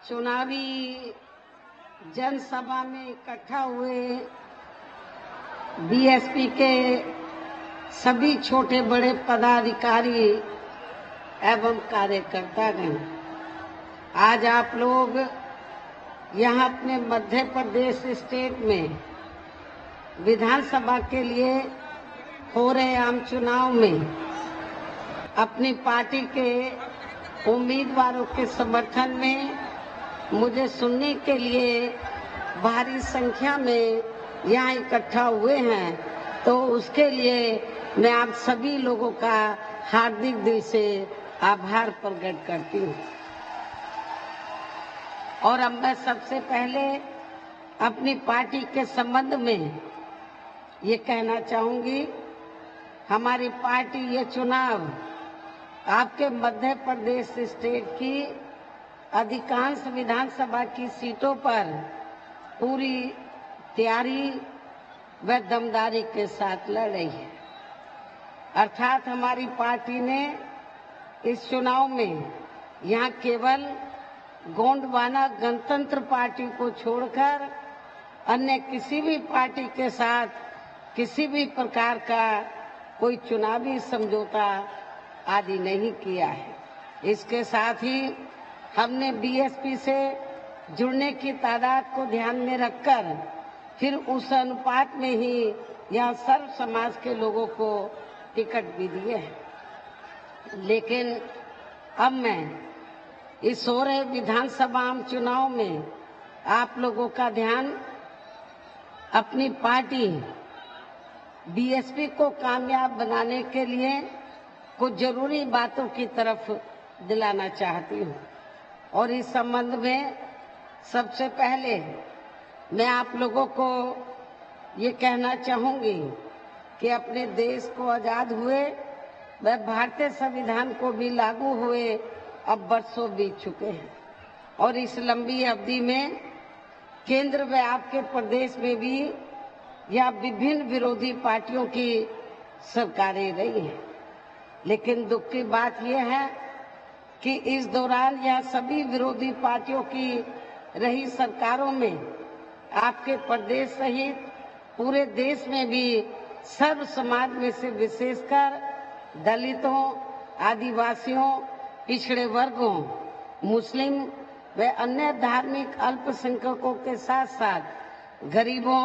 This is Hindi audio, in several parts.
चुनावी जनसभा में इकट्ठा हुए बीएसपी के सभी छोटे बड़े पदाधिकारी एवं कार्यकर्तागण, आज आप लोग यहाँ अपने मध्य प्रदेश स्टेट में विधानसभा के लिए हो रहे आम चुनाव में अपनी पार्टी के उम्मीदवारों के समर्थन में मुझे सुनने के लिए भारी संख्या में यहाँ इकट्ठा हुए हैं, तो उसके लिए मैं आप सभी लोगों का हार्दिक दिल से आभार प्रकट करती हूँ। और अब मैं सबसे पहले अपनी पार्टी के संबंध में ये कहना चाहूंगी, हमारी पार्टी ये चुनाव आपके मध्य प्रदेश स्टेट की अधिकांश विधानसभा की सीटों पर पूरी तैयारी व दमदारी के साथ लड़ रही है। अर्थात हमारी पार्टी ने इस चुनाव में यहाँ केवल गोंडवाना गणतंत्र पार्टी को छोड़कर अन्य किसी भी पार्टी के साथ किसी भी प्रकार का कोई चुनावी समझौता आदि नहीं किया है। इसके साथ ही हमने बीएसपी से जुड़ने की तादाद को ध्यान में रखकर फिर उस अनुपात में ही यहाँ सर्व समाज के लोगों को टिकट भी दिए हैं। लेकिन अब मैं इस हो रहे विधानसभा आम चुनाव में आप लोगों का ध्यान अपनी पार्टी बीएसपी को कामयाब बनाने के लिए कुछ जरूरी बातों की तरफ दिलाना चाहती हूँ। और इस संबंध में सबसे पहले मैं आप लोगों को ये कहना चाहूंगी कि अपने देश को आजाद हुए व भारतीय संविधान को भी लागू हुए अब वर्षों बीत चुके हैं, और इस लंबी अवधि में केंद्र व आपके प्रदेश में भी या विभिन्न विरोधी पार्टियों की सरकारें रही हैं। लेकिन दुख की बात यह है कि इस दौरान यह सभी विरोधी पार्टियों की रही सरकारों में आपके प्रदेश सहित पूरे देश में भी सर्व समाज में से विशेषकर दलितों, आदिवासियों, पिछड़े वर्गों, मुस्लिम व अन्य धार्मिक अल्पसंख्यकों के साथ साथ गरीबों,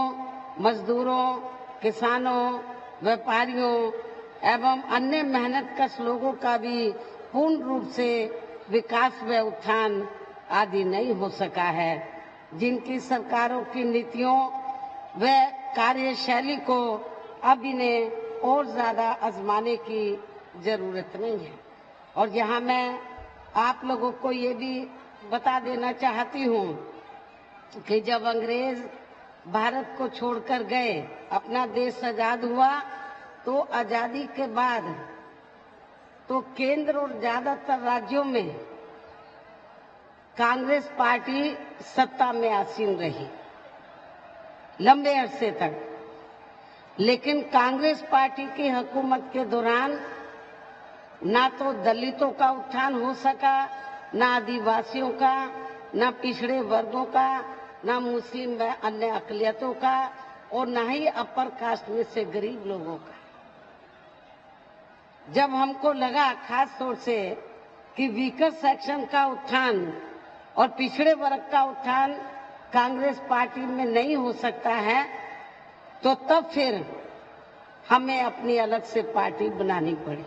मजदूरों, किसानों, व्यापारियों एवं अन्य मेहनतकश लोगों का भी पूर्ण रूप से विकास व उत्थान आदि नहीं हो सका है, जिनकी सरकारों की नीतियों व कार्यशैली को अब इन्हें और ज्यादा आजमाने की जरूरत नहीं है। और यहाँ मैं आप लोगों को ये भी बता देना चाहती हूँ कि जब अंग्रेज भारत को छोड़कर गए, अपना देश आजाद हुआ, तो आजादी के बाद तो केंद्र और ज्यादातर राज्यों में कांग्रेस पार्टी सत्ता में आसीन रही लंबे अरसे तक। लेकिन कांग्रेस पार्टी की हुकूमत के दौरान ना तो दलितों का उत्थान हो सका, ना आदिवासियों का, ना पिछड़े वर्गों का, ना मुस्लिम व अन्य अकलियतों का, और ना ही अपर कास्ट में से गरीब लोगों का। जब हमको लगा खास तौर से कि वीकर सेक्शन का उत्थान और पिछड़े वर्ग का उत्थान कांग्रेस पार्टी में नहीं हो सकता है, तो तब फिर हमें अपनी अलग से पार्टी बनानी पड़ी।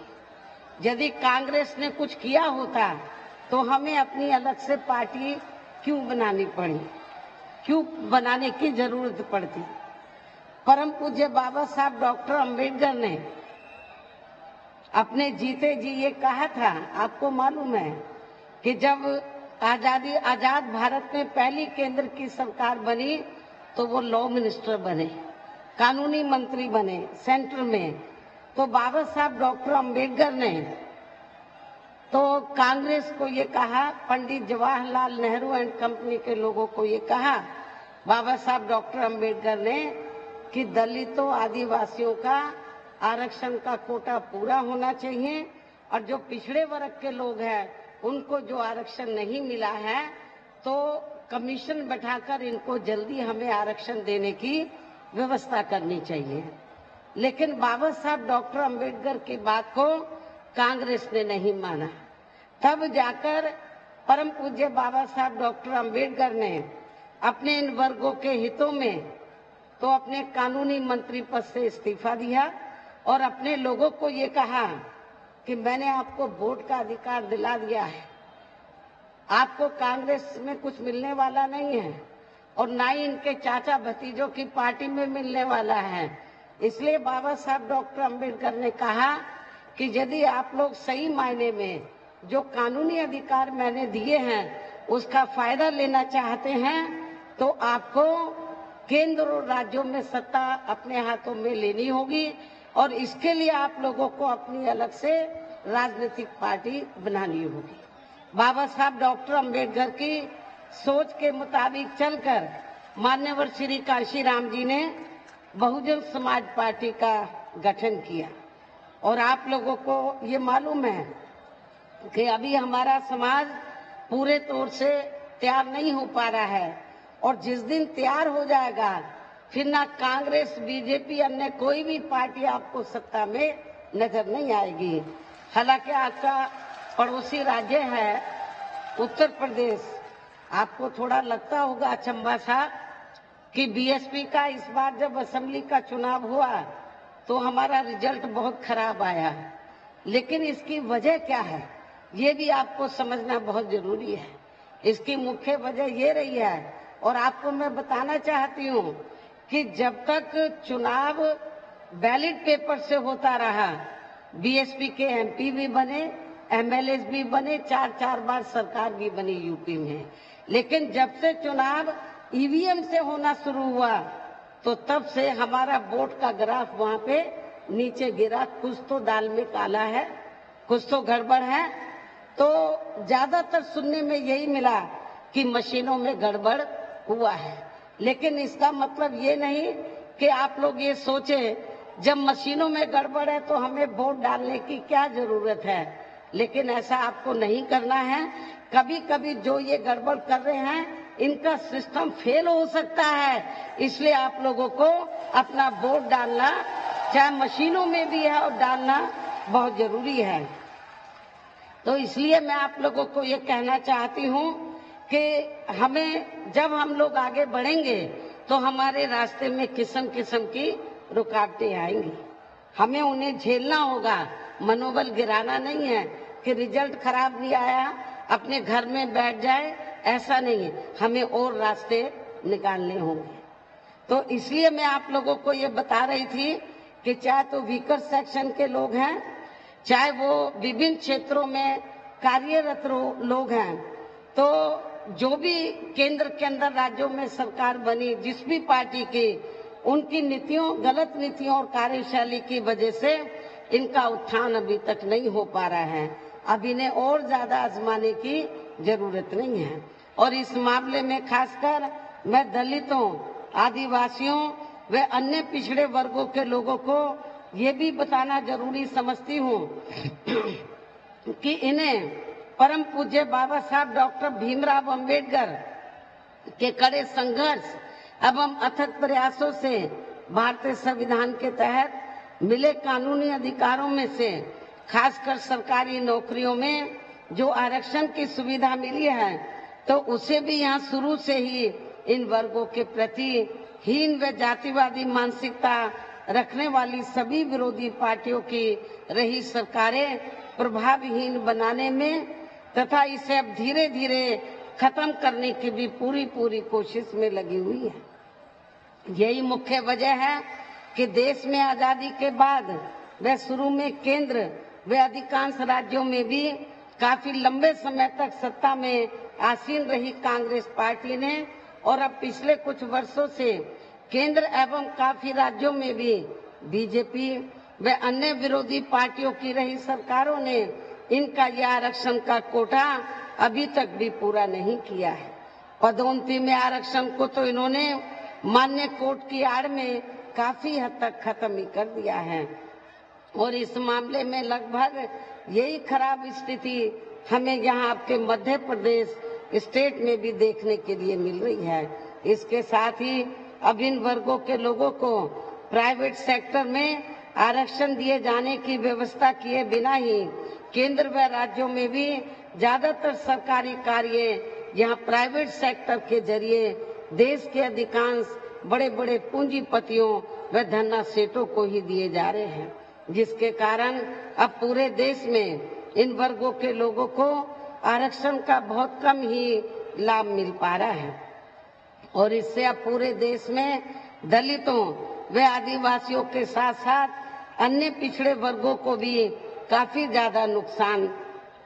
यदि कांग्रेस ने कुछ किया होता तो हमें अपनी अलग से पार्टी क्यों बनानी पड़ी, क्यों बनाने की जरूरत पड़ती। परम पूज्य बाबा साहब डॉक्टर अंबेडकर ने अपने जीते जी ये कहा था, आपको मालूम है कि जब आजाद भारत में पहली केंद्र की सरकार बनी तो वो लॉ मिनिस्टर बने, कानूनी मंत्री बने सेंटर में। तो बाबा साहब डॉक्टर अंबेडकर ने तो कांग्रेस को ये कहा, पंडित जवाहरलाल नेहरू एंड कंपनी के लोगों को ये कहा बाबा साहब डॉक्टर अंबेडकर ने कि दलितों, आदिवासियों का आरक्षण का कोटा पूरा होना चाहिए, और जो पिछड़े वर्ग के लोग हैं उनको जो आरक्षण नहीं मिला है तो कमीशन बैठाकर इनको जल्दी हमें आरक्षण देने की व्यवस्था करनी चाहिए। लेकिन बाबा साहब डॉक्टर अंबेडकर की बात को कांग्रेस ने नहीं माना। तब जाकर परम पूज्य बाबा साहब डॉक्टर अंबेडकर ने अपने इन वर्गों के हितों में तो अपने कानूनी मंत्री पद से इस्तीफा दिया और अपने लोगों को ये कहा कि मैंने आपको वोट का अधिकार दिला दिया है, आपको कांग्रेस में कुछ मिलने वाला नहीं है और ना ही इनके चाचा भतीजों की पार्टी में मिलने वाला है। इसलिए बाबा साहब डॉक्टर अंबेडकर ने कहा कि यदि आप लोग सही मायने में जो कानूनी अधिकार मैंने दिए हैं उसका फायदा लेना चाहते हैं तो आपको केंद्र और राज्यों में सत्ता अपने हाथों में लेनी होगी और इसके लिए आप लोगों को अपनी अलग से राजनीतिक पार्टी बनानी होगी। बाबा साहब डॉक्टर अंबेडकर की सोच के मुताबिक चलकर मान्यवर श्री कांशीराम जी ने बहुजन समाज पार्टी का गठन किया और आप लोगों को ये मालूम है कि अभी हमारा समाज पूरे तौर से तैयार नहीं हो पा रहा है और जिस दिन तैयार हो जाएगा फिर ना कांग्रेस, बीजेपी, अन्य कोई भी पार्टी आपको सत्ता में नजर नहीं आएगी। हालांकि आपका पड़ोसी राज्य है उत्तर प्रदेश, आपको थोड़ा लगता होगा अचंभा सा कि बीएसपी का इस बार जब असेंबली का चुनाव हुआ तो हमारा रिजल्ट बहुत खराब आया, लेकिन इसकी वजह क्या है ये भी आपको समझना बहुत जरूरी है। इसकी मुख्य वजह ये रही है और आपको मैं बताना चाहती हूँ कि जब तक चुनाव बैलेट पेपर से होता रहा, बीएसपी के एमपी भी बने, एमएलए भी बने, 4-4 बार सरकार भी बनी यूपी में। लेकिन जब से चुनाव ईवीएम से होना शुरू हुआ तो तब से हमारा वोट का ग्राफ वहां पे नीचे गिरा। कुछ तो दाल में काला है, कुछ तो गड़बड़ है। तो ज्यादातर सुनने में यही मिला कि मशीनों में गड़बड़ हुआ है, लेकिन इसका मतलब ये नहीं कि आप लोग ये सोचे जब मशीनों में गड़बड़ है तो हमें वोट डालने की क्या जरूरत है। लेकिन ऐसा आपको नहीं करना है। कभी कभी जो ये गड़बड़ कर रहे हैं इनका सिस्टम फेल हो सकता है, इसलिए आप लोगों को अपना वोट डालना चाहे मशीनों में भी है और डालना बहुत जरूरी है। तो इसलिए मैं आप लोगों को ये कहना चाहती हूँ कि हमें जब हम लोग आगे बढ़ेंगे तो हमारे रास्ते में किस्म किस्म की रुकावटें आएंगी, हमें उन्हें झेलना होगा। मनोबल गिराना नहीं है कि रिजल्ट खराब नहीं आया अपने घर में बैठ जाए, ऐसा नहीं है, हमें और रास्ते निकालने होंगे। तो इसलिए मैं आप लोगों को ये बता रही थी कि चाहे तो वीकर सेक्शन के लोग हैं, चाहे वो विभिन्न क्षेत्रों में कार्यरत लोग हैं, तो जो भी केंद्र के अंदर राज्यों में सरकार बनी जिस भी पार्टी की, उनकी नीतियों, गलत नीतियों और कार्यशैली की वजह से इनका उत्थान अभी तक नहीं हो पा रहा है। अब इन्हें और ज्यादा आजमाने की जरूरत नहीं है। और इस मामले में खासकर मैं दलितों, आदिवासियों व अन्य पिछड़े वर्गों के लोगों को ये भी बताना जरूरी समझती हूँ कि इन्हें परम पूज्य बाबा साहब डॉक्टर भीमराव अंबेडकर के कड़े संघर्ष एवं अथक प्रयासों से भारतीय संविधान के तहत मिले कानूनी अधिकारों में से खासकर सरकारी नौकरियों में जो आरक्षण की सुविधा मिली है, तो उसे भी यहाँ शुरू से ही इन वर्गों के प्रति हीन व जातिवादी मानसिकता रखने वाली सभी विरोधी पार्टियों की रही सरकारें प्रभावहीन बनाने में तथा इसे अब धीरे धीरे खत्म करने की भी पूरी कोशिश में लगी हुई है। यही मुख्य वजह है कि देश में आजादी के बाद व शुरू में केंद्र व अधिकांश राज्यों में भी काफी लंबे समय तक सत्ता में आसीन रही कांग्रेस पार्टी ने और अब पिछले कुछ वर्षों से केंद्र एवं काफी राज्यों में भी बीजेपी व अन्य विरोधी पार्टियों की रही सरकारों ने इनका यह आरक्षण का कोटा अभी तक भी पूरा नहीं किया है। पदोन्नति में आरक्षण को तो इन्होंने मान्य कोर्ट की आड़ में काफी हद तक खत्म ही कर दिया है और इस मामले में लगभग यही खराब स्थिति हमें यहाँ आपके मध्य प्रदेश स्टेट में भी देखने के लिए मिल रही है। इसके साथ ही अब इन वर्गों के लोगों को प्राइवेट सेक्टर में आरक्षण दिए जाने की व्यवस्था किए बिना ही केंद्र व राज्यों में भी ज्यादातर सरकारी कार्य यहाँ प्राइवेट सेक्टर के जरिए देश के अधिकांश बड़े बड़े पूंजीपतियों व धन्ना सेठों को ही दिए जा रहे हैं, जिसके कारण अब पूरे देश में इन वर्गों के लोगों को आरक्षण का बहुत कम ही लाभ मिल पा रहा है और इससे अब पूरे देश में दलितों व आदिवासियों के साथ साथ अन्य पिछड़े वर्गों को भी काफी ज्यादा नुकसान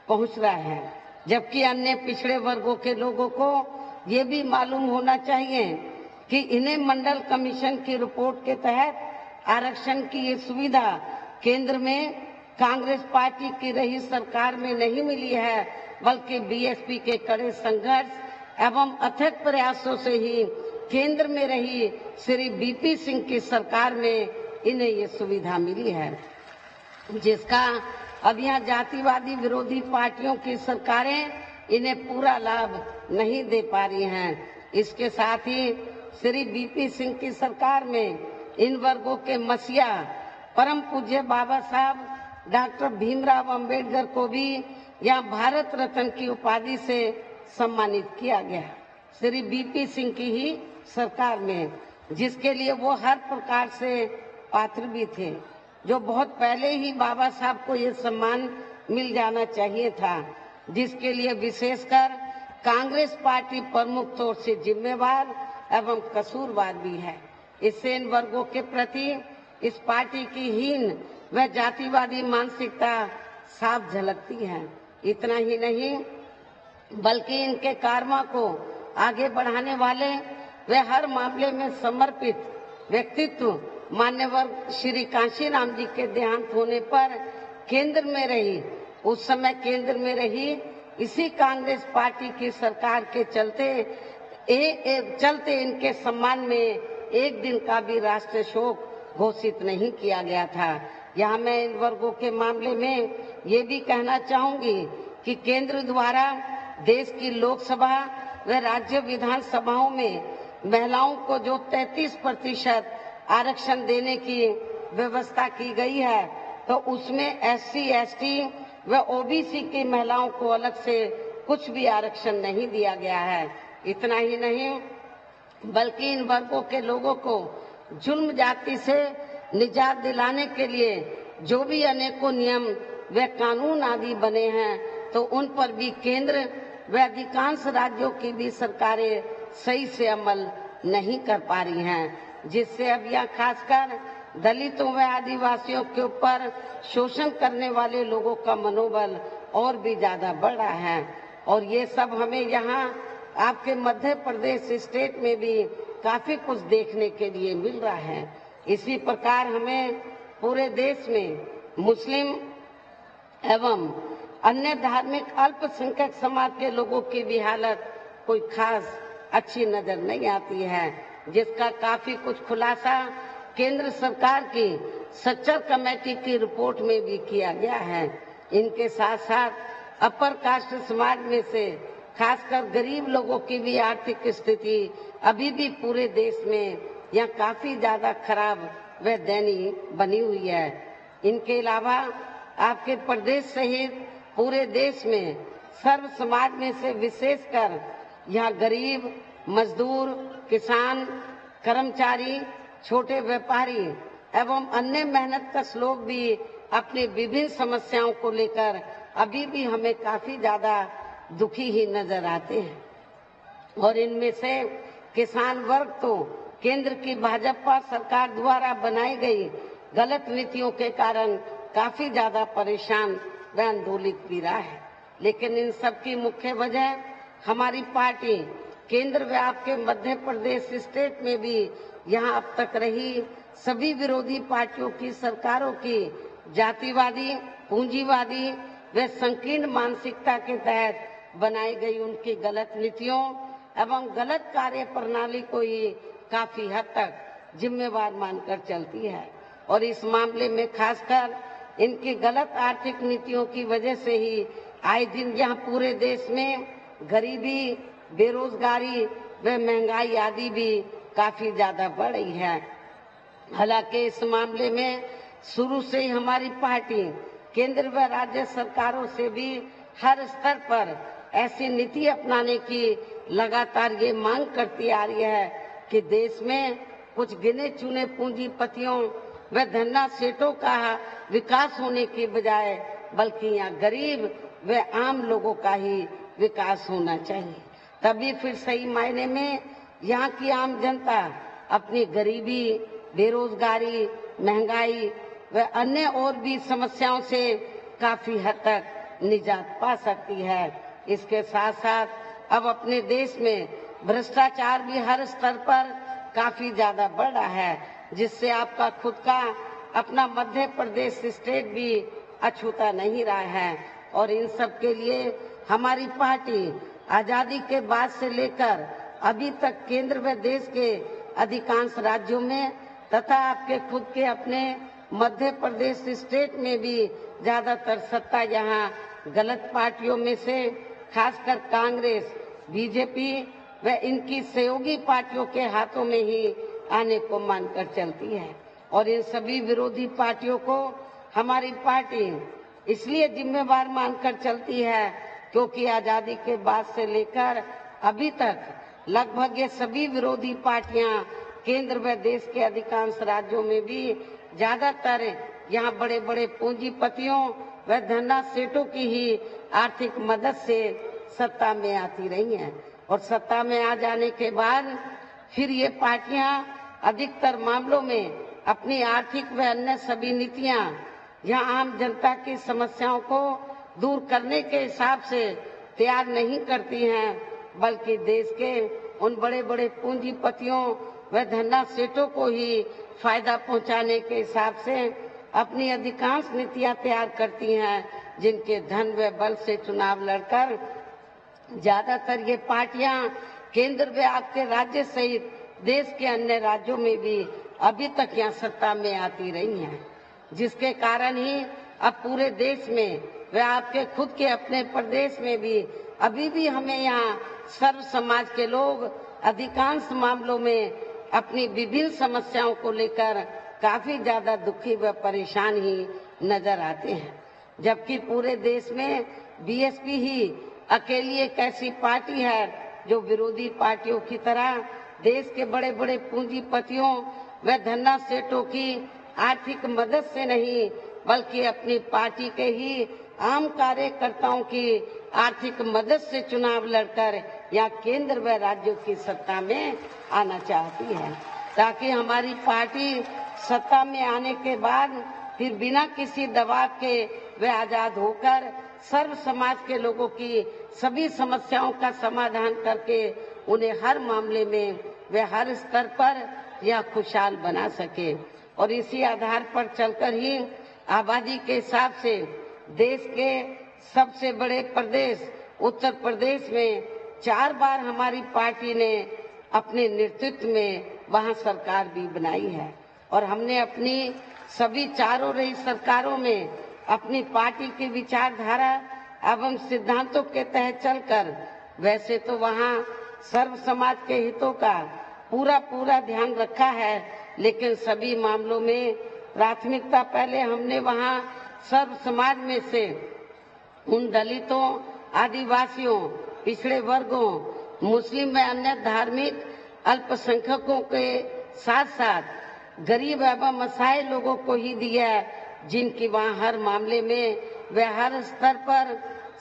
पहुंच रहा है। जबकि अन्य पिछड़े वर्गों के लोगों को ये भी मालूम होना चाहिए कि इन्हें मंडल कमीशन की रिपोर्ट के तहत आरक्षण की ये सुविधा केंद्र में कांग्रेस पार्टी की रही सरकार में नहीं मिली है, बल्कि बीएसपी के कड़े संघर्ष एवं अथक प्रयासों से ही केंद्र में रही श्री बीपी सिंह की सरकार में इन्हें ये सुविधा मिली है, जिसका अब यहाँ जातिवादी विरोधी पार्टियों की सरकारें इन्हें पूरा लाभ नहीं दे पा रही हैं। इसके साथ ही श्री बीपी सिंह की सरकार में इन वर्गों के मसीहा परम पूज्य बाबा साहब डॉक्टर भीमराव अंबेडकर को भी यहाँ भारत रत्न की उपाधि से सम्मानित किया गया श्री बीपी सिंह की ही सरकार में, जिसके लिए वो हर प्रकार से पात्र भी थे, जो बहुत पहले ही बाबा साहब को ये सम्मान मिल जाना चाहिए था, जिसके लिए विशेषकर कांग्रेस पार्टी प्रमुख तौर से जिम्मेवार एवं कसूरवार भी है। इससे इन वर्गों के प्रति इस पार्टी की हीन व जातिवादी मानसिकता साफ झलकती है। इतना ही नहीं बल्कि इनके कार्यों को आगे बढ़ाने वाले वे हर मामले में समर्पित व्यक्तित्व मान्यवर श्री कांशीराम जी के देहांत होने पर केंद्र में रही उस समय केंद्र में रही इसी कांग्रेस पार्टी की सरकार के चलते इनके सम्मान में एक दिन का भी राष्ट्रीय शोक घोषित नहीं किया गया था। यहाँ मैं इन वर्गों के मामले में ये भी कहना चाहूंगी कि केंद्र द्वारा देश की लोकसभा व राज्य विधानसभाओं में महिलाओं को जो 33% आरक्षण देने की व्यवस्था की गई है, तो उसमें SC, ST व OBC की महिलाओं को अलग से कुछ भी आरक्षण नहीं दिया गया है। इतना ही नहीं बल्कि इन वर्गों के लोगों को जुल्म जाति से निजात दिलाने के लिए जो भी अनेकों नियम व कानून आदि बने हैं, तो उन पर भी केंद्र व अधिकांश राज्यों की भी सरकारें सही से अमल नहीं कर पा रही हैं, जिससे अब यह खासकर दलितों व आदिवासियों के ऊपर शोषण करने वाले लोगों का मनोबल और भी ज्यादा बढ़ रहा है। और ये सब हमें यहाँ आपके मध्य प्रदेश स्टेट में भी काफी कुछ देखने के लिए मिल रहा है। इसी प्रकार हमें पूरे देश में मुस्लिम एवं अन्य धार्मिक अल्पसंख्यक समाज के लोगों की भी हालत कोई खास अच्छी नजर नहीं आती है, जिसका काफी कुछ खुलासा केंद्र सरकार की सच्चर कमेटी की रिपोर्ट में भी किया गया है। इनके साथ साथ अपर कास्ट समाज में से खासकर गरीब लोगों की भी आर्थिक स्थिति अभी भी पूरे देश में यह काफी ज्यादा खराब व दयनीय बनी हुई है। इनके अलावा आपके प्रदेश सहित पूरे देश में सर्व समाज में से विशेषकर यहाँ गरीब, मजदूर, किसान, कर्मचारी, छोटे व्यापारी एवं अन्य मेहनतकश लोग भी अपनी विभिन्न समस्याओं को लेकर अभी भी हमें काफी ज्यादा दुखी ही नजर आते हैं। और इनमें से किसान वर्ग तो केंद्र की भाजपा सरकार द्वारा बनाई गई गलत नीतियों के कारण काफी ज्यादा परेशान व आंदोलित भी रहा है। लेकिन इन सब की मुख्य वजह हमारी पार्टी केंद्र व आपके मध्य प्रदेश स्टेट में भी यहाँ अब तक रही सभी विरोधी पार्टियों की सरकारों की जातिवादी, पूंजीवादी व संकीर्ण मानसिकता के तहत बनाई गई उनकी गलत नीतियों एवं गलत कार्य प्रणाली को ही काफी हद तक जिम्मेवार मानकर चलती है। और इस मामले में खासकर इनकी गलत आर्थिक नीतियों की वजह से ही आए दिन यहाँ पूरे देश में गरीबी, बेरोजगारी व महंगाई आदि भी काफी ज्यादा बढ़ रही है। हालांकि इस मामले में शुरू से ही हमारी पार्टी केंद्र व राज्य सरकारों से भी हर स्तर पर ऐसी नीति अपनाने की लगातार ये मांग करती आ रही है कि देश में कुछ गिने चुने पूंजीपतियों व धन्ना सेठों का विकास होने की बजाय बल्कि यहाँ गरीब व आम लोगों का ही विकास होना चाहिए। तभी फिर सही मायने में यहाँ की आम जनता अपनी गरीबी, बेरोजगारी, महंगाई व अन्य और भी समस्याओं से काफी हद तक निजात पा सकती है। इसके साथ साथ अब अपने देश में भ्रष्टाचार भी हर स्तर पर काफी ज्यादा बढ़ रहा है, जिससे आपका खुद का अपना मध्य प्रदेश स्टेट भी अछूता नहीं रहा है। और इन सब के लिए हमारी पार्टी आजादी के बाद से लेकर अभी तक केंद्र व देश के अधिकांश राज्यों में तथा आपके खुद के अपने मध्य प्रदेश स्टेट में भी ज्यादातर सत्ता यहाँ गलत पार्टियों में से खासकर कांग्रेस, बीजेपी व इनकी सहयोगी पार्टियों के हाथों में ही आने को मानकर चलती है। और इन सभी विरोधी पार्टियों को हमारी पार्टी इसलिए जिम्मेवार मानकर चलती है क्योंकि आजादी के बाद से लेकर अभी तक लगभग ये सभी विरोधी पार्टियां केंद्र व देश के अधिकांश राज्यों में भी ज्यादातर यहाँ बड़े बड़े पूंजीपतियों व धन्ना सेठों की ही आर्थिक मदद से सत्ता में आती रही हैं। और सत्ता में आ जाने के बाद फिर ये पार्टियां अधिकतर मामलों में अपनी आर्थिक व अन्य सभी नीतियां यहाँ आम जनता की समस्याओं को दूर करने के हिसाब से तैयार नहीं करती हैं, बल्कि देश के उन बड़े बड़े पूंजीपतियों व धन्ना सेठों को ही फायदा पहुंचाने के हिसाब से अपनी अधिकांश नीतियां तैयार करती हैं, जिनके धन व बल से चुनाव लड़कर ज्यादातर ये पार्टियां केंद्र व आपके राज्य सहित देश के अन्य राज्यों में भी अभी तक यहाँ सत्ता में आती रही हैं, जिसके कारण ही अब पूरे देश में व आपके खुद के अपने प्रदेश में भी अभी भी हमें यहाँ सर्व समाज के लोग अधिकांश मामलों में अपनी विभिन्न समस्याओं को लेकर काफी ज्यादा दुखी व परेशान ही नजर आते हैं। जबकि पूरे देश में बीएसपी ही अकेली एक ऐसी पार्टी है जो विरोधी पार्टियों की तरह देश के बड़े बड़े पूंजीपतियों व धन्ना सेठों की आर्थिक मदद से नहीं बल्कि अपनी पार्टी के ही आम कार्यकर्ताओं की आर्थिक मदद से चुनाव लड़कर या केंद्र व राज्यों की सत्ता में आना चाहती है, ताकि हमारी पार्टी सत्ता में आने के बाद फिर बिना किसी दबाव के वे आजाद होकर सर्व समाज के लोगों की सभी समस्याओं का समाधान करके उन्हें हर मामले में वे हर स्तर पर यह खुशहाल बना सके। और इसी आधार पर चलकर ही आबादी के हिसाब से देश के सबसे बड़े प्रदेश उत्तर प्रदेश में 4 बार हमारी पार्टी ने अपने नेतृत्व में वहां सरकार भी बनाई है। और हमने अपनी सभी चारों रही सरकारों में अपनी पार्टी की विचारधारा एवं सिद्धांतों के तहत चलकर वैसे तो वहां सर्व समाज के हितों का पूरा ध्यान रखा है, लेकिन सभी मामलों में प्राथमिकता पहले हमने वहां सर्व समाज में से उन दलितों, आदिवासियों, पिछड़े वर्गों, मुस्लिम व अन्य धार्मिक अल्पसंख्यकों के साथ साथ गरीब एवं असहाय लोगों को ही दिया, जिनकी वहाँ हर मामले में व हर स्तर पर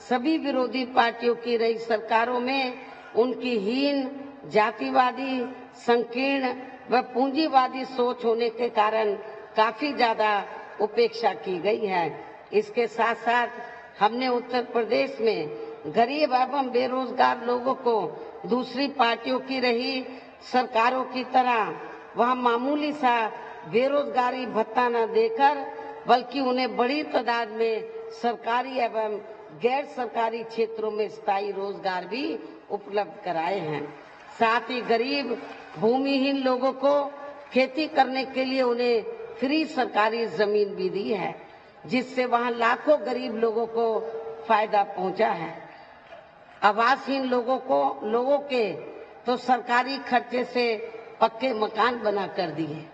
सभी विरोधी पार्टियों की रही सरकारों में उनकी हीन, जातिवादी, संकीर्ण व पूंजीवादी सोच होने के कारण काफी ज्यादा उपेक्षा की गई है। इसके साथ साथ हमने उत्तर प्रदेश में गरीब एवं बेरोजगार लोगों को दूसरी पार्टियों की रही सरकारों की तरह वह मामूली सा बेरोजगारी भत्ता न देकर बल्कि उन्हें बड़ी तादाद में सरकारी एवं गैर सरकारी क्षेत्रों में स्थायी रोजगार भी उपलब्ध कराए हैं। साथ ही गरीब भूमिहीन लोगों को खेती करने के लिए उन्हें फ्री सरकारी जमीन भी दी है, जिससे वहां लाखों गरीब लोगों को फायदा पहुंचा है। आवासहीन लोगों के तो सरकारी खर्चे से पक्के मकान बना कर दिए।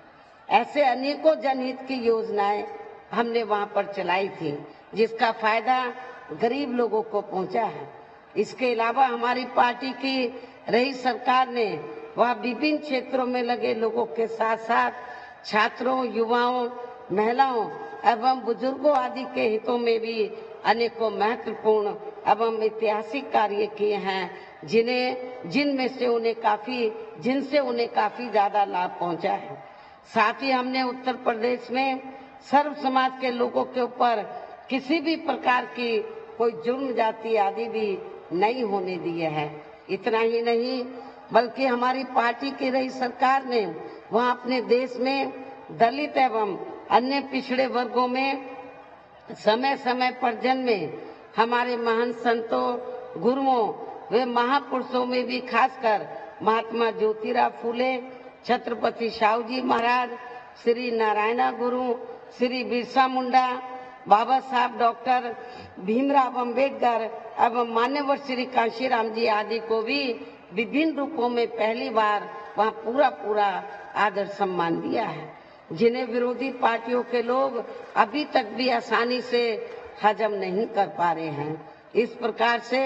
ऐसे अनेकों जनहित की योजनाएं हमने वहां पर चलाई थी, जिसका फायदा गरीब लोगों को पहुंचा है। इसके अलावा हमारी पार्टी की रही सरकार ने वह विभिन्न क्षेत्रों में लगे लोगों के साथ साथ छात्रों, युवाओं, महिलाओं एवं बुजुर्गों आदि के हितों में भी अनेकों महत्वपूर्ण एवं ऐतिहासिक कार्य किए हैं, जिनसे उन्हें काफी ज्यादा लाभ पहुंचा है। साथ ही हमने उत्तर प्रदेश में सर्व समाज के लोगों के ऊपर किसी भी प्रकार की कोई जुर्म जाति आदि भी नहीं होने दिए है। इतना ही नहीं, बल्कि हमारी पार्टी की रही सरकार ने वहां अपने देश में दलित एवं अन्य पिछड़े वर्गों में समय समय पर जन्मे हमारे महान संतों, गुरुओं व महापुरुषों में भी खासकर महात्मा ज्योतिराव फूले, छत्रपति शाहू जी महाराज, श्री नारायणा गुरु, श्री बिरसा मुंडा, बाबा साहब डॉक्टर भीमराव अंबेडकर एवं मान्यवर श्री कांशीराम जी आदि को भी विभिन्न रूपों में पहली बार वहाँ पूरा आदर सम्मान दिया है, जिन्हें विरोधी पार्टियों के लोग अभी तक भी आसानी से हजम नहीं कर पा रहे हैं। इस प्रकार से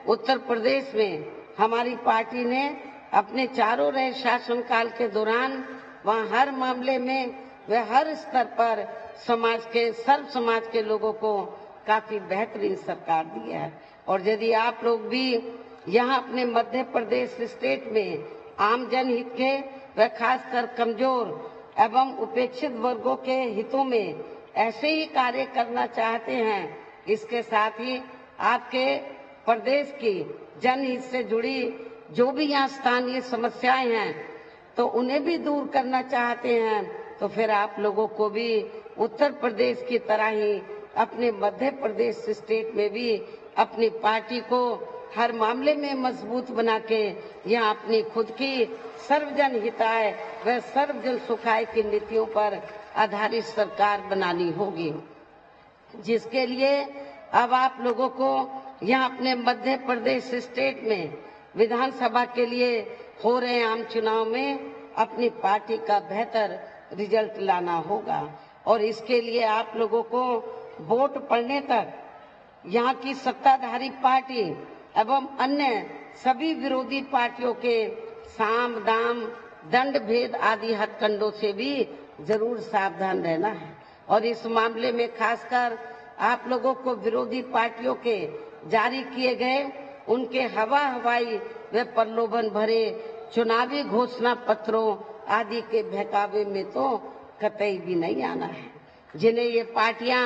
उत्तर प्रदेश में हमारी पार्टी ने अपने चारों रहे शासनकाल के दौरान वहाँ हर मामले में व हर स्तर पर सर्व समाज के लोगों को काफी बेहतरीन सरकार दी है। और यदि आप लोग भी यहाँ अपने मध्य प्रदेश स्टेट में आम जनहित के व खासकर कमजोर एवं उपेक्षित वर्गों के हितों में ऐसे ही कार्य करना चाहते हैं, इसके साथ ही आपके प्रदेश की जनहित से जुड़ी जो भी यहाँ स्थानीय समस्याएं हैं तो उन्हें भी दूर करना चाहते हैं, तो फिर आप लोगों को भी उत्तर प्रदेश की तरह ही अपने मध्य प्रदेश स्टेट में भी अपनी पार्टी को हर मामले में मजबूत बना के यहाँ अपनी खुद की सर्वजन हिताय व सर्वजन सुखाय की नीतियों पर आधारित सरकार बनानी होगी, जिसके लिए अब आप लोगों को यहाँ अपने मध्य प्रदेश स्टेट में विधानसभा के लिए हो रहे आम चुनाव में अपनी पार्टी का बेहतर रिजल्ट लाना होगा। और इसके लिए आप लोगों को वोट पड़ने तक यहाँ की सत्ताधारी पार्टी एवं अन्य सभी विरोधी पार्टियों के साम दाम दंड भेद आदि हथकंडों से भी जरूर सावधान रहना है। और इस मामले में खासकर आप लोगों को विरोधी पार्टियों के जारी किए गए उनके हवाई व प्रलोभन भरे चुनावी घोषणा पत्रों आदि के बहकावे में तो कतई भी नहीं आना है, जिन्हें ये पार्टियां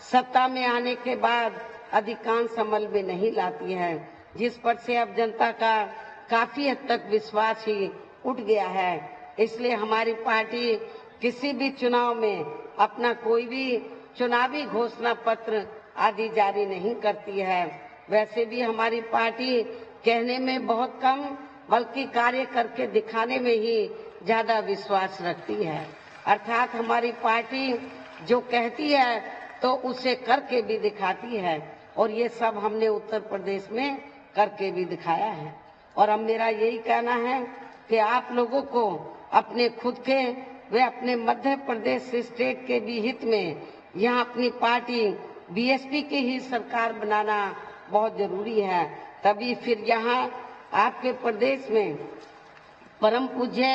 सत्ता में आने के बाद अधिकांश अमल में नहीं लाती है, जिस पर से अब जनता का काफी हद तक विश्वास ही उठ गया है। इसलिए हमारी पार्टी किसी भी चुनाव में अपना कोई भी चुनावी घोषणा पत्र आदि जारी नहीं करती है। वैसे भी हमारी पार्टी कहने में बहुत कम बल्कि कार्य करके दिखाने में ही ज्यादा विश्वास रखती है। अर्थात हमारी पार्टी जो कहती है तो उसे करके भी दिखाती है, और ये सब हमने उत्तर प्रदेश में करके भी दिखाया है। और अब मेरा यही कहना है कि आप लोगों को अपने खुद के व अपने मध्य प्रदेश स्टेट के भी हित में यहाँ अपनी पार्टी बीएसपी की ही सरकार बनाना बहुत जरूरी है। तभी फिर यहाँ आपके प्रदेश में परम पूज्य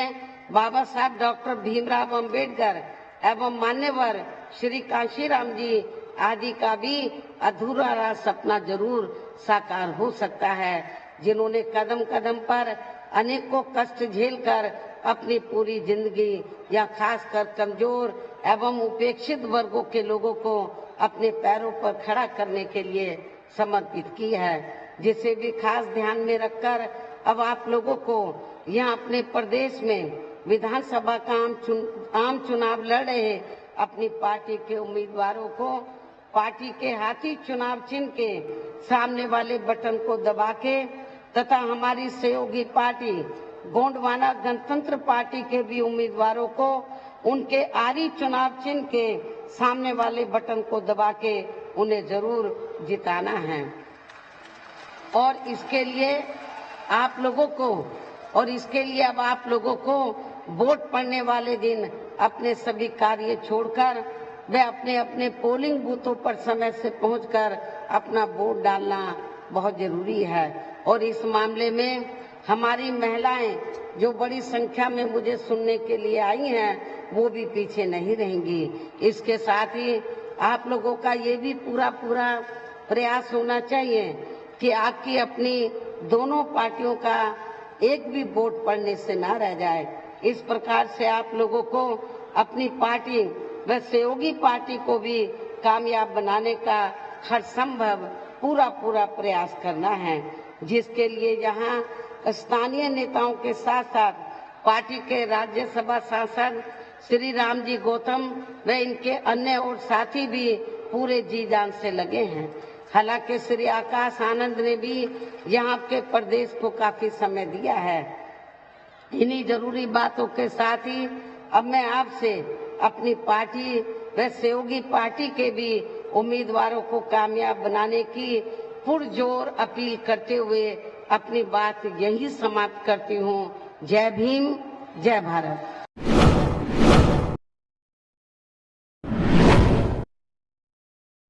बाबा साहब डॉक्टर भीमराव अंबेडकर एवं मान्यवर श्री कांशीराम जी आदि का भी अधूरा सपना जरूर साकार हो सकता है, जिन्होंने कदम कदम पर अनेकों कष्ट झेलकर अपनी पूरी जिंदगी या खासकर कमजोर एवं उपेक्षित वर्गों के लोगों को अपने पैरों पर खड़ा करने के लिए समर्पित की है, जिसे भी खास ध्यान में रखकर अब आप लोगों को यहाँ अपने प्रदेश में विधानसभा का आम चुनाव लड़ रहे अपनी पार्टी के उम्मीदवारों को पार्टी के हाथी चुनाव चिन्ह के सामने वाले बटन को दबा के तथा हमारी सहयोगी पार्टी गोंडवाना गणतंत्र पार्टी के भी उम्मीदवारों को उनके आरी चुनाव चिन्ह के सामने वाले बटन को दबा के उन्हें जरूर जिताना है। और इसके लिए आप लोगों को अब आप लोगों को वोट पड़ने वाले दिन अपने सभी कार्य छोड़कर वे अपने अपने पोलिंग बूथों पर समय से पहुंचकर अपना वोट डालना बहुत जरूरी है। और इस मामले में हमारी महिलाएं जो बड़ी संख्या में मुझे सुनने के लिए आई हैं, वो भी पीछे नहीं रहेंगी। इसके साथ ही आप लोगों का ये भी पूरा प्रयास होना चाहिए कि आपकी अपनी दोनों पार्टियों का एक भी वोट पड़ने से ना रह जाए। इस प्रकार से आप लोगों को अपनी पार्टी व सहयोगी पार्टी को भी कामयाब बनाने का हर संभव पूरा प्रयास करना है, जिसके लिए यहाँ स्थानीय नेताओं के साथ साथ पार्टी के राज्यसभा सांसद श्री राम जी गौतम व इनके अन्य और साथी भी पूरे जी जान से लगे हैं। हालांकि श्री आकाश आनंद ने भी यहाँ के प्रदेश को काफी समय दिया है। इन्हीं जरूरी बातों के साथ ही अब मैं आपसे अपनी पार्टी व सहयोगी पार्टी के भी उम्मीदवारों को कामयाब बनाने की पुरजोर अपील करते हुए अपनी बात यही समाप्त करती हूँ। जय भीम, जय भारत।